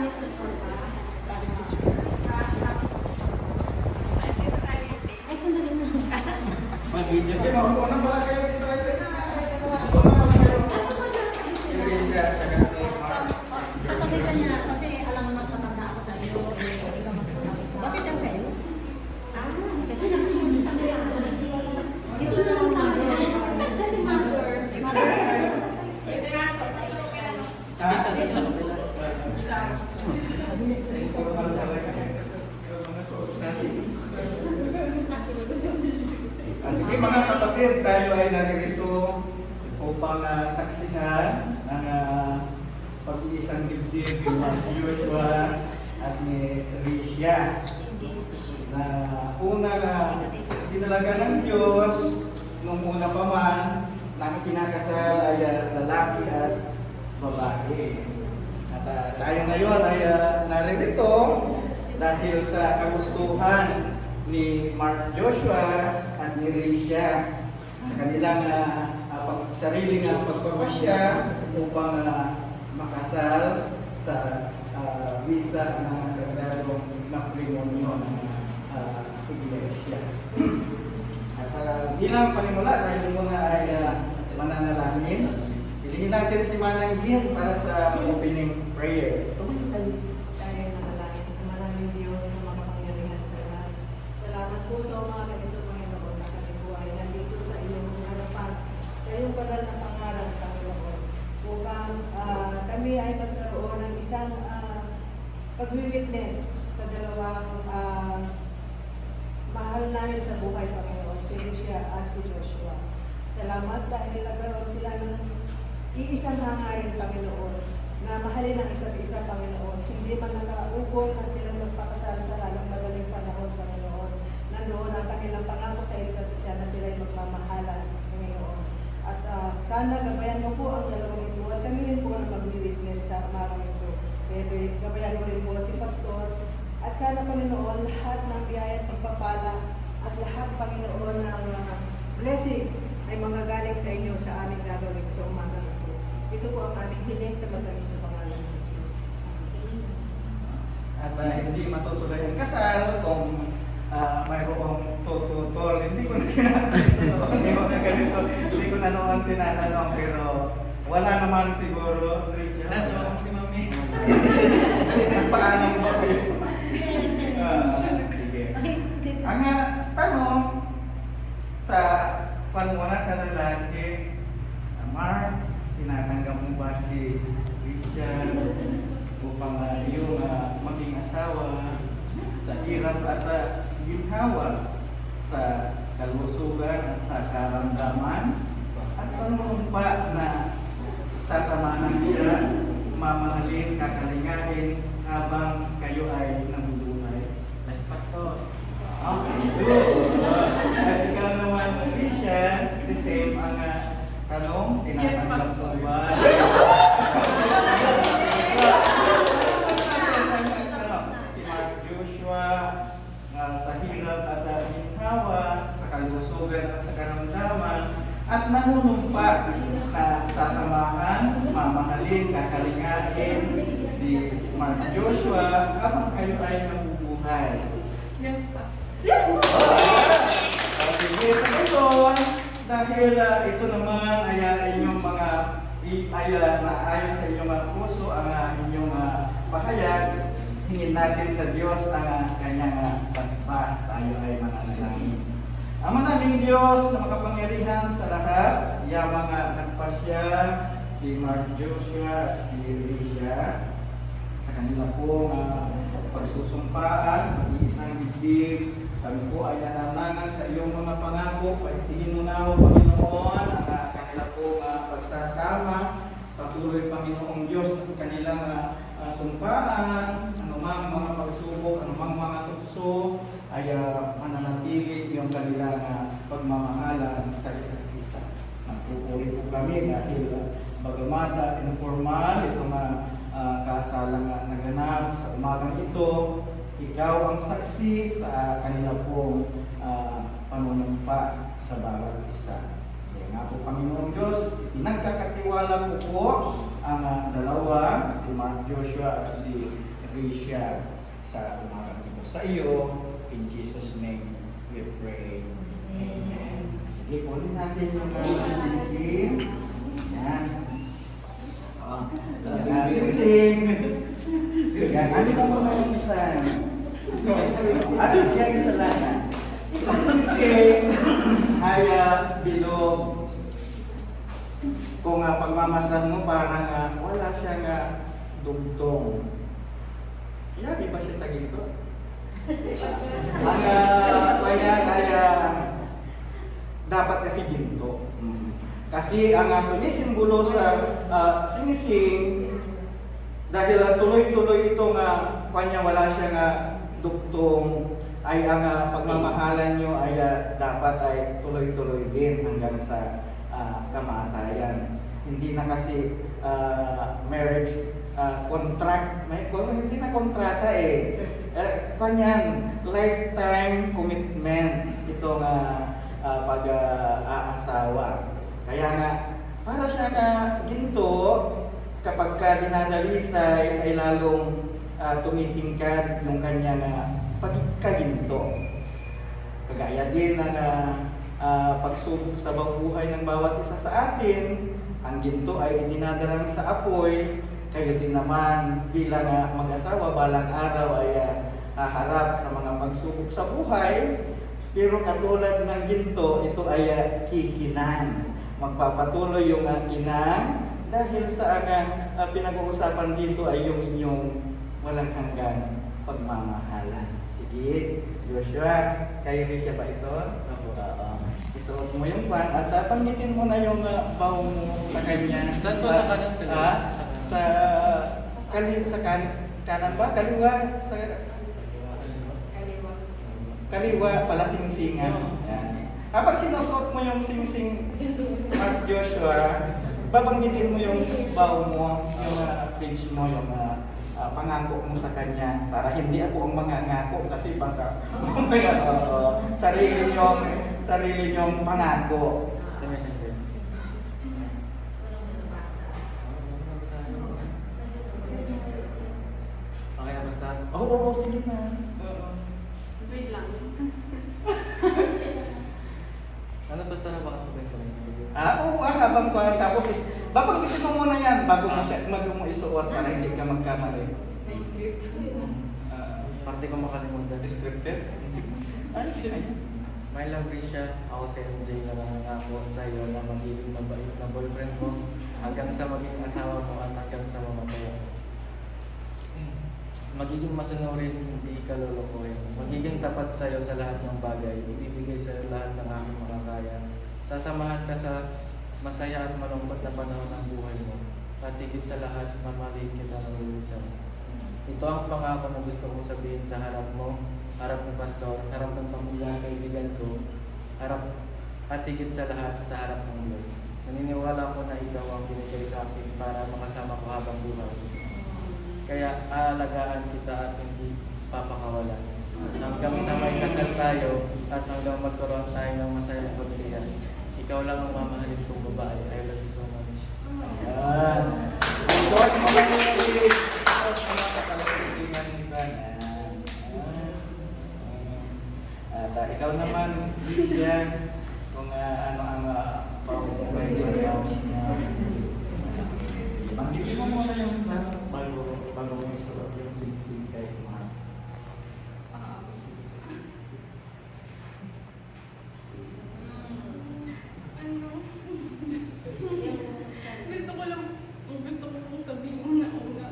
promise to Chorba. Promise to Chorba. Promise to Chorba. Ay, sandali mo. Mag-video kayo, makukuha na pala kayo dito ay sa Sa tabi ka niya, kasi alam mo mas matanda ako sa iyo. Ikaw mas matanda. Bakit ang kayo? Kasi nakashoot sa tabi ako. Dito na lang tayo. Siya si Mother. Mother, sir. Dito sa kabila. Sige mga kapatid, tayo ay naririto upang saksihan ang pag-iisang dibdib ni Joshua at ni Risha na unang dinalaga ng Diyos nung una pa man na kinakasal ay lalaki at babae. At tayo ngayon ay naririto dahil sa kagustuhan ni Mark Joshua at ni Risha sa kanilang sariling pagpapasya upang makasal sa visa ng sagradong matrimonyo ng Iglesia. At bilang panimula, tayo muna ay mananalangin. Ilingin natin si Manang Jean para sa opening prayer. Tayo nanalangin ang maraming Diyos na makapangyarihan sa lahat. Salamat po sa umaga ito, Panginoon, na kami po ay nandito sa iyong harapan. Sa iyong banal na pangalan, Panginoon. Upang kami ay magkaroon ng isang pag-witness sa dalawang mahal namin sa buhay, Panginoon, si Risha at si Joshua. Salamat dahil nagkaroon sila ng iisang hangarin, Panginoon, na mahalin ang isa't isa, Panginoon. Hindi man nakaugon na sila magpakasal sa lalong madaling panahon, Panginoon. Nandoon ang kanilang pangako sa isa't isa na sila'y magmamahalan, Panginoon. At sana gabayan mo po ang dalawang ito at kami rin po na mag-witness sa umarang ito. Pero gabayan mo rin po si Pastor. At sana, Panginoon, lahat ng biyaya at pagpapala at lahat, Panginoon, ng blessing ay manggagaling sa inyo sa aming gagawin sa umaga ito. Ito po ang aming hiling sa matamis na pangalan ng Jesus. At hindi matutuloy ang kasal kung mayroong tututol. Hindi ko na ganito. Hindi ko na noon tinatanong, pero wala naman siguro. Nasa ako si Mami. Paalam mo kayo. Sige. Ang tanong sa panmuna sa lalaki, Mark, tinatanggap mo ba si Richard upang iyong maging asawa sa hirap at ginhawa sa kalusugan at sa karamdaman at sa panunumpa na sasamahan siya, mamahalin, kakalingahin habang kayo ay nabubuhay? Yes, Pastor. Okay, good. At ikaw naman, Risha, the same ang tanong, tinatanggap mo ba? Si Mark Joshua, sa hirap at ginhawa, sa kalusugan at sa karamdaman, at nanunumpa na sasamahan, mamahalin, kakalingahin si Mark Joshua habang kayo ay nabubuhay. Yes, pa. Sige, ito, dahil ito naman ay inyong mga naayon sa inyong mga puso ang inyong pahayag, hingin natin sa Diyos ang kanyang paspas. Tayo ay mananalangin. Ang manaming Diyos na makapangyarihan sa lahat, mga nagpasya, si Mark Joshua, si Risha, sa kanila pong pagsusumpaan, isang bibig, kami po ay nananangan sa iyong mga pangako, pagtingin mo na o Panginoon, ang kanila pong pagsasama, patuloy Panginoong Diyos na sa kanilang sumpaan, anumang mga pagsubok, anumang mga tukso, ay mananatili yung kanilang pagmamahalan sa isa't isa. Nagpupuri po kami dahil bagamat informal, itong kasalang naganap sa umagang ito, ikaw ang saksi sa kanila pong panunumpa sa bawat isa. Kaya nga po, Panginoong Diyos, pinagkakatiwala ko po ang dalawa, si Mark Joshua at si Risha sa umagang ito. Sa iyo, in Jesus' name, we pray. Amen. Sige, ulit natin yung sing-sing. Yan. Sing-sing. Yan, ano na muna yung isa? Ano yung isa lang? Sing-sing ay bilog. Kung pagmamasdan mo, parang wala siyang dugtong. Yan, di ba siya sa ginto? Kaya dapat kasi ginto. Kasi ang sumisimbolo sa sing-sing, dahil tuloy-tuloy itong kanya wala siyang dugtong, ay ang pagmamahalan nyo ay dapat ay tuloy-tuloy din hanggang sa kamatayan. Hindi na kasi marriage contract, hindi na kontrata kanyan, lifetime commitment itong pag-aasawa. Kaya nga, para siya na ginto, kapag ka dinadalisay ay lalong tumitingkad yung kanyang pagkaginto. Kagaya din ng pagsubok sa buhay ng bawat isa sa atin, ang ginto ay idinadarang sa apoy. Kayo din naman bilang mag-asawa balang araw ay haharap sa mga pagsubok sa buhay. Pero katulad ng ginto, ito ay kikinang. Magpapatuloy yung kinang dahil sa pinag-uusapan dito ay yung inyong walang hanggang pagmamahalan. Sige, Joshua, kayo rin siya ba ito? Isuot mo yung kwan at panggitin mo na yung baho mo sa kanya. Saan po sa kanan? Kanan ba? Kaliwa? Sa kaliwa pala sing-singan. Yan. Kapag sinusuot mo yung sing-sing Mark Joshua, babanggitin mo yung baho mo, yung page mo, yung pangako mo sa kanya para hindi ako ang mangangako kasi baka sarili nyong pangako. Sa messenger. Okay na basta? Oo, sige na. Wait lang. Ano basta na baka ko Oo, habang ko tapos babanggitin mo muna yan bago mo isuot para hindi ka magkamali. May script. Parte ko makalimutan. Scripted? Ano siya? My love, Risha, ako si MJ na nangangako sa iyo na magiging mabait na boyfriend mo hanggang sa maging asawa mo at hanggang sa mamatay. Magiging masunurin, hindi ka lolokohin. Magiging tapat sa iyo sa lahat ng bagay. Ibibigay sa iyo lahat ng aking makakaya. Sasamahan ka sa masaya at malungkot na panahon ng buhay mo. At higit sa lahat, mamahalin kita ng lulusan. Ito ang pangako na gusto kong sabihin sa harap mo, harap ng pastor, harap ng pamilya, kaibigan ko, harap at higit sa lahat sa harap ng Diyos. Naniniwala ko na ikaw ang binigay sa akin para makasama ko habang buhay. Kaya aalagaan kita at hindi papakawalan. Hanggang sa may kasal tayo at hanggang magkaroon tayo ng masayang pamilya. Ikaw lang ang mamahalin kong babae. I love you so much. Ayan. Isuot mo lang yung ulit. Isuot mo lang sa kalasitingan nito. At ikaw naman, Lydia, kung ano ang pag-uulay niya. Banggitin mo muna yung bago mo isuot yung sing-sing kay Mark. Gusto ko pong sabihin una-una.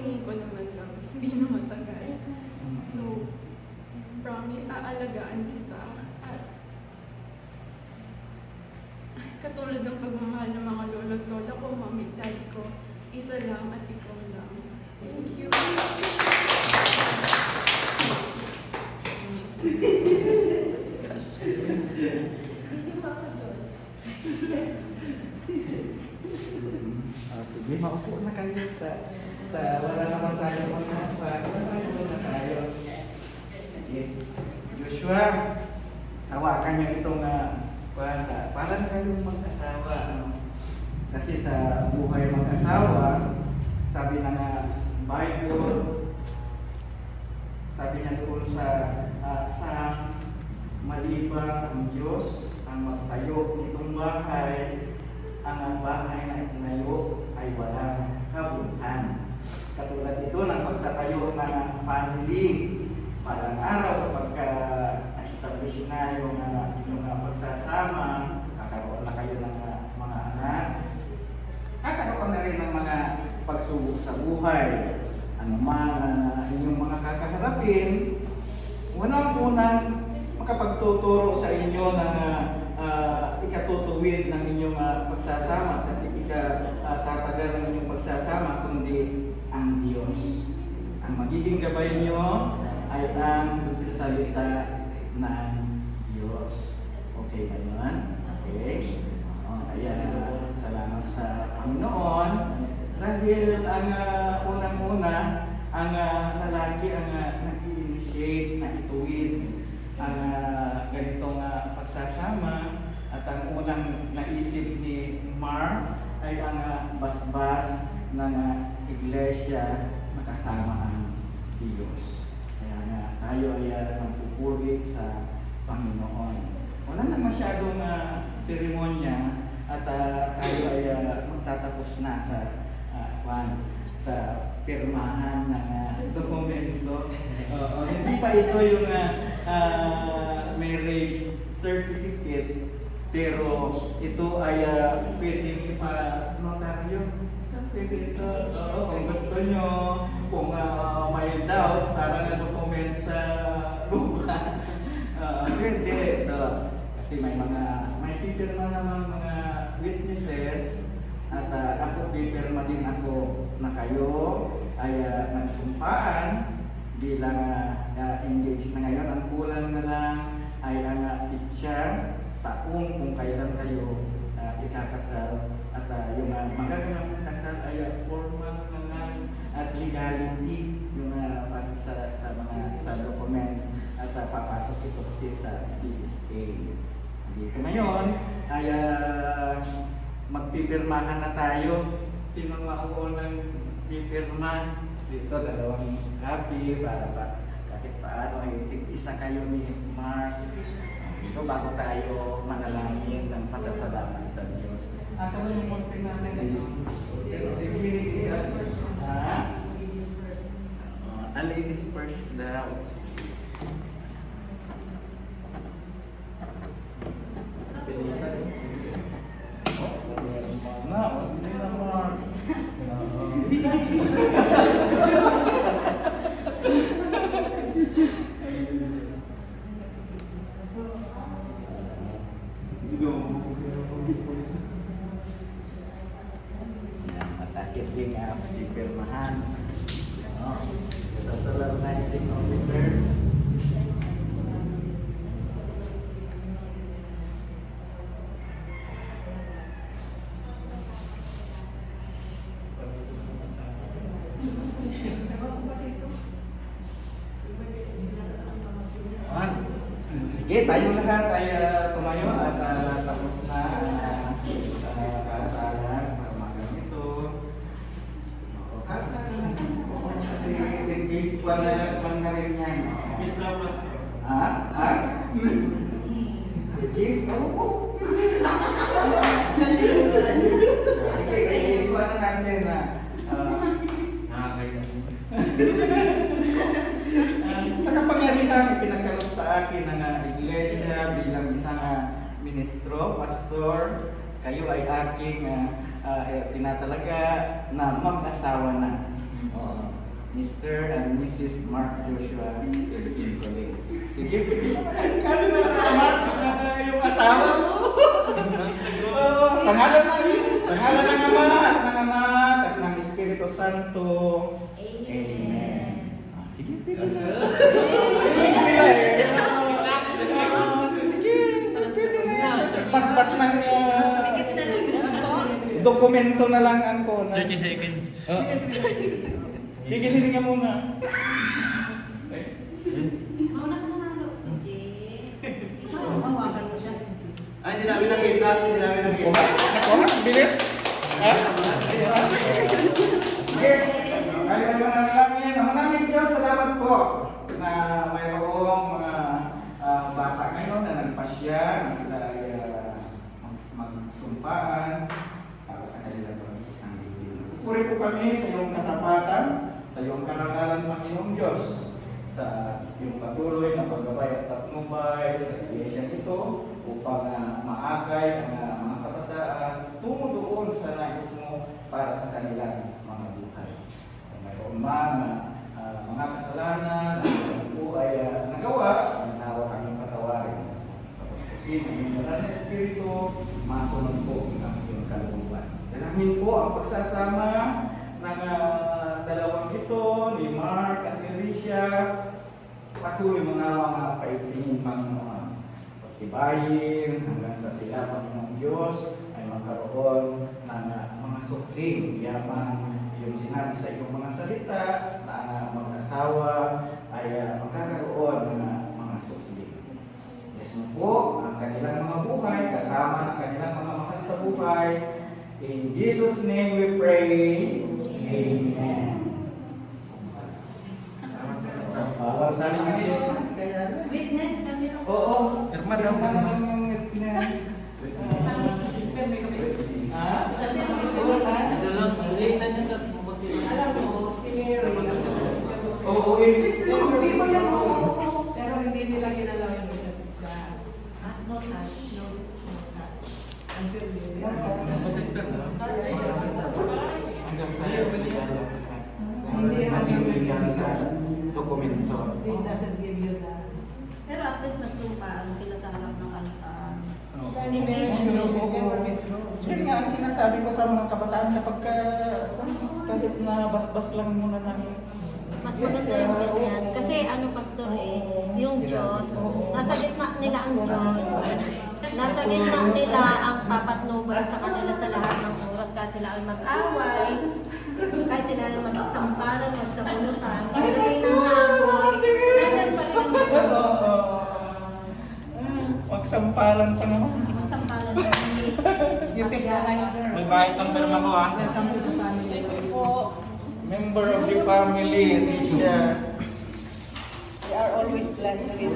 tingin ko naman lang, hindi na matagal. So, promise, aalagaan kita. At katulad ng pagmamahal ng mga lolo at lola ko, mami at daddy ko, isa lang at ikaw lang. Thank you. Hindi maka-George. Sige, maupo na kayo. Wala naman tayo mga wala tayo. Sige. Joshua, hawakan niyo itong parang kayong mag-asawa. Ano? Kasi sa buhay mag-asawa, sabi na Bible, sabi niya doon sa maliban ang Diyos ang magtayo nitong bahay, ang bahay na itinayo ay walang kabuluhan. Katulad ito ng pagtatayo ng family, parang araw kapag na-establish na yung pagsasama, kakaroon na kayo ng mga anak, kakaroon na rin ng mga pagsubok sa buhay. Ano man inyong mga kakaharapin, unang-unang makapagtuturo sa inyo ng ikatutuwid ng inyong pagsasama at ikatatagal ng inyong pagsasama, kundi ang Diyos. Ang magiging gabay niyo ay ang salita ng Diyos. Okay ba yun? Okay. Kaya salamat sa Panginoon dahil ang unang-una ang lalaki ang nag-i-initiate na ituwid ang ganitong pagsasama, at ang unang naisip ni Mar ay ang basbas ng iglesia na kasama ang Diyos. Kaya nga tayo ay magpupuri sa Panginoon. Wala na masyadong seremonya at tayo ay magtatapos na sa pirmahan ng dokumento. Hindi pa ito yung marriage certificate, pero ito ay pwede pa notaryo. Pwede ito, kung gusto nyo, kung may doubt, para na document sa lupa. Pwede ito. Kasi may pipirma naman mga witnesses, at ako pipirma din ako na kayo ay nagsumpaan bilang engaged na ngayon. Ang kulang na lang ay ang pitsa, taong kung kailan kayo ikakasal, at yung magaganap ng kasal ay formal na lang at legality yung sa document, at papasok ito kasi sa PSA. Dito ngayon ay magpipirmahan na tayo. Sinong mauunang pipirma? Dito, dalawang copy para kahit paano ay isa kayo ni Mark. Dito bago tayo manalangin ng pasasalamat sa Diyos. Asa mo yung konting natin ngayon? A ladies first daw. Pilihan. Hindi naman. Matakit din pipirmahan. Solemnizing officer. Sige, tayo lahat ay tumayo at tapos na kasalan para maganito. Kasalan kasi engaged pa na rin yan. Miss na plus. Engaged? Oo. Sige, iwasan natin na nakakaya. Sa kapangyarihan, ipinagkaloob sa akin ng iglesia bilang isang ministro, pastor, kayo ay aking tinatalaga na mag-asawa na. Mrs. Mark Joshua Nicolay. Sige, pwede kasi yung asawa mo. Sa ngalan ng Ama, at ng Anak, at ng Espiritu Santo. Amen. Sige, pwede na. Sige, pwede na. Pas-pas ng dokumento na lang ako. 30 seconds. Gigilin ka muna. Mauna ka manalo. Ikaw, hawakan mo siya. Ay, hindi namin nakita. Hindi namin nakita. Nakuha? Bilis? Ha? Yes. Ay, maraming Diyos, salamat po na mayroong mga bata ngayon na nagpasya na sila ay magsumpaan para sa kanila isang libin. Puri po kami sa iyong katapatan, sa iyong karangalan, Panginoong Diyos, sa iyong patuloy na paggabay at patnubay sa iglesia ito upang maagay ang mga kabataan tungo doon sa nais mo para sa kanilang mga buhay. Kung mayroon man mga kasalanan na po ay nagawa, ang nawa kaming patawarin. Tapos pusin ang iyong banal na Espiritu, masunod po ang iyong kalooban. Dalangin po ang pagsasama ng dalawang ito, ni Mark at ni Alicia. Patuloy mga paitingin, Panginoon. Pagtibayin hanggang sa sila, Panginoong Diyos, ay magkaroon ng mga sukling, yaman yung sinabi sa iyong mga salita na ang mag-asawa ay magkakaroon ng mga sukling. Yes po, ang kanilang mga buhay, kasama ng kanilang mga mahal sa buhay. In Jesus' name we pray. Amen. Witness kami. Oo. Irma daw. Alam mo, si Mary, Oo, hindi mo yan. pero hindi nila ginalaw yung isa't isa. No touch. No touch. Until yun. Hanggang sa Hindi hanggang sa dokumento. This doesn't give you the Pero at least nagtupaan sila sa harap ng altar. Yan nga ang sinasabi ko sa mga kabataan kapag kahit na basbas lang muna ng Mas maganda yung ganyan. Kasi ano, pastor yung Diyos, nasa gitna nila ang Diyos. Nasa gitna nila ang papatnubay sa kanila sa lahat ng oras. Kahit sila ay mag-away, kahit sila ay magsampalan, magsabunutan, pagdating ng hamon, nandiyan pa rin ang Diyos. magsampalan pa naman. Magsampalan pa rin. May bayad ang perma ko ah. Member of the family, Alicia. they are always blessed with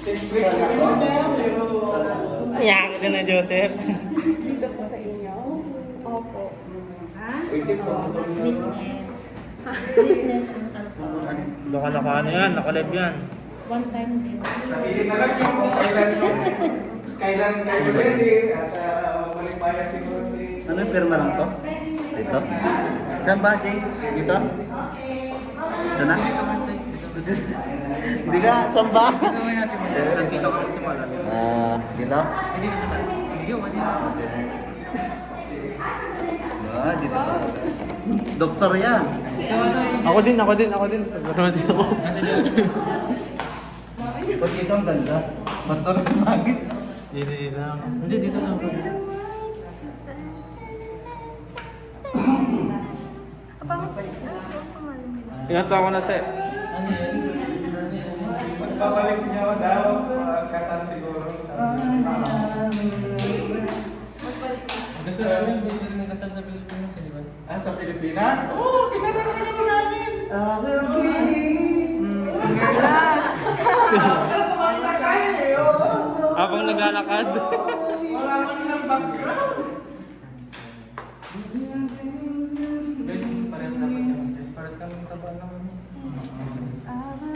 Simple ka ako, pero... Ayan ka na, Joseph. dito po sa inyo. Opo. Ha? Pwede po. Witness. Witness ang altar. Baka ano yan, nakalive yan. One time din. Sabihin na lang yung kailan kayo ready at malipayan siguro si... Ano yung firma lang to? Dito? Saan ba, Jay? Dito? Ito na? Hindi ka, saan ba? Dito ko sa mala. Dito? Hindi ka sa mala. Hindi ka Dito. Doktor yan. Ako din. Pagkaroon din ako. Pag dito ang ganda. Pastor sa magit. Hindi lang. Hindi, dito sa Ilan taon ko na, Seth? Pagbabalik niyo daw, kasal siguro. Gusto namin, hindi rin nagkasal sa Pilipinas, di ba? Sa Pilipinas? Oo, kinaranayan mo namin. I will be. Singer lang. Kumanta kayo eh, oo. Habang naglalakad. Wala man ng background. Parehas dapat kami. Parehas kami taba naman.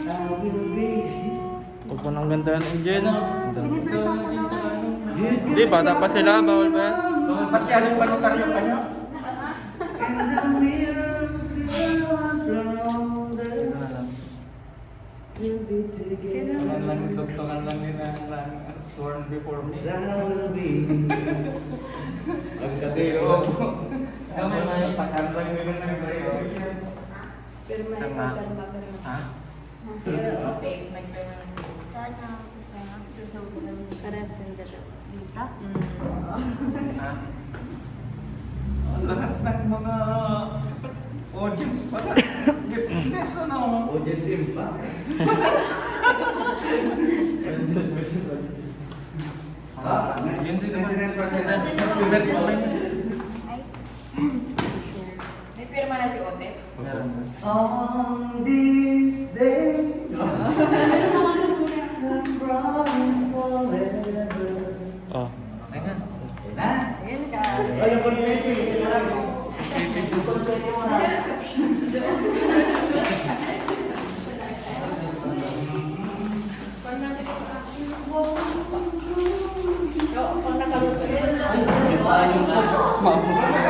I will be. Huwag ko nang ganda ng Angel. You Hindi, bata pa sila. Bawal ba yan? Ba't yan yung panutaryo pa niyo? in the mirror. before me. I will be. Ang Pero, katulad. kami may pagkantay nila ng Brayo. Pero may Tama. pagkalma. Ha? Para sa dito. Ha? Lahat ng mga audience pala. Giftless ano. Audience impact. Yun din naman. 99%. May pirma na si Ote. Meron ba? On this day, I promise forever. Oh. Ay na. Na? Ayan siya. Ay, yung konti. Yung konti mo na. Pag nakaluto yun. Ay, yung tayo.